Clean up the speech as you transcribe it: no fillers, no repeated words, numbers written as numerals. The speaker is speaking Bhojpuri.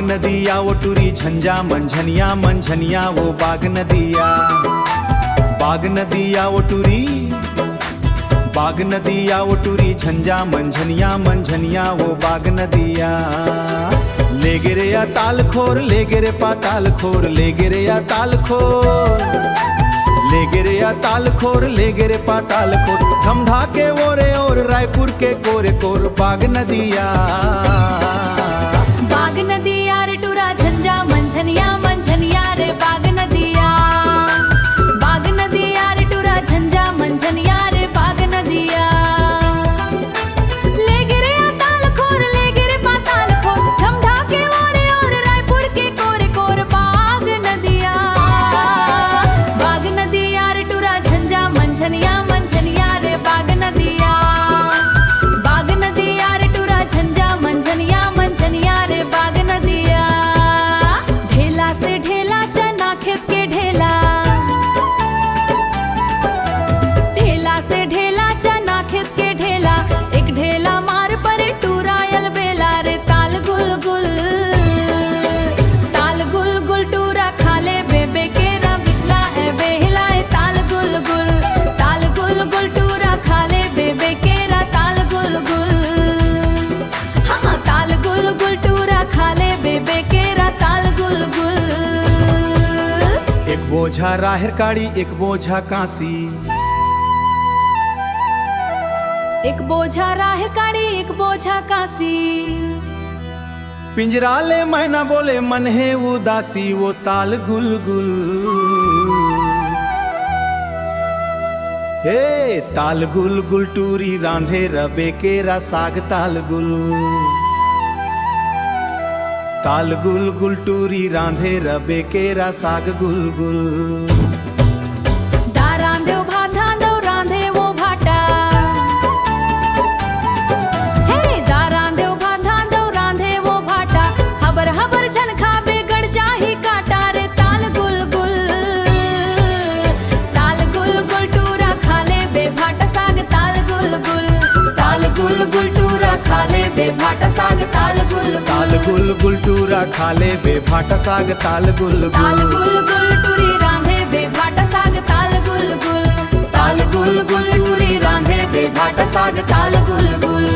नदिया वो टूरी झंझा मंझनिया मंझनिया वो बाग नदिया। बाग नदिया वो टूरी, बाग नदिया वो टूरी झंझा मंझनिया मंझनिया वो बाग नदिया। ले गिरे या ताल खोर ले गिरे पाताल खोर ले गिरे या ताल खोर ले गिरे या ताल खोर ले गिरे पाताल खोर। धमधा के ओरे और रायपुर के कोरे कोर बाग नदिया। बाग नदिया रे टूरा झंझा मंझनिया मंझनिया रे बाग नदिया। बाग नदिया रे टूरा झंझा मंझनिया रे बाग नदिया। ले गिरे ताल खोर ले गिरे पाताल खोर। धमधा के ओरे और रायपुर के कोरे कोर बाग नदिया। बाग नदिया रे टूरा झंझा मंझनिया मंझनिया रे बाग नदिया। बाग नदिया रे टूरा झंझा मंझनिया मंझनिया रे बाग नदिया। ढेला से ढेला चना खेत के ढेला। ढेला से ढेला चना खेत के ढेला। एक ढेला मार परे टूरायल बेला रे ताल गुल गुल। ताल गुल गुल टूरा खाले बेबे के रा बिचला है बेहला है ताल गुल गुल। ताल गुल गुल टूरा खाले बेबे के रा ताल गुल गुल। हाँ ताल गुल गुल टूरा खाले बेबे के रा ताल गुल गुल। एक बोझा राहर काड़ी एक बोझा कांसी। एक बोझा राह काड़ी एक बोझा कासी। पिंजरा ले मैना बोले मन है उदासी वो ताल गुल गुल। हे ताल गुल गुल टूरी रांधे रबे केरा साग ताल गुल। ताल गुल गुल टूरी रांधे रबे केरा साग गुल गुल। दा रांधे भात धांधो रांधे वो भाटा। हे दा रांधे भात धांधो रांधे वो भाटा। हबर हबर झन खाबे गड़ जाही काटा रे ताल गुल गुल। ताल गुल गुल टूरा खाले बे भाटा साग ताल गुल गुल। ताल गुल गुल टूरा खाले बे भाटा साग ताल गुल ताल गुल गुल टूरा खाले बे भाटा साग ताल गुल ताल गुल। गुल गुल टूरी रांधे बे भाटा साग ताल गुल गुल। ताल गुल गुल टूरी रांधे बे भाटा साग ताल गुल गुल।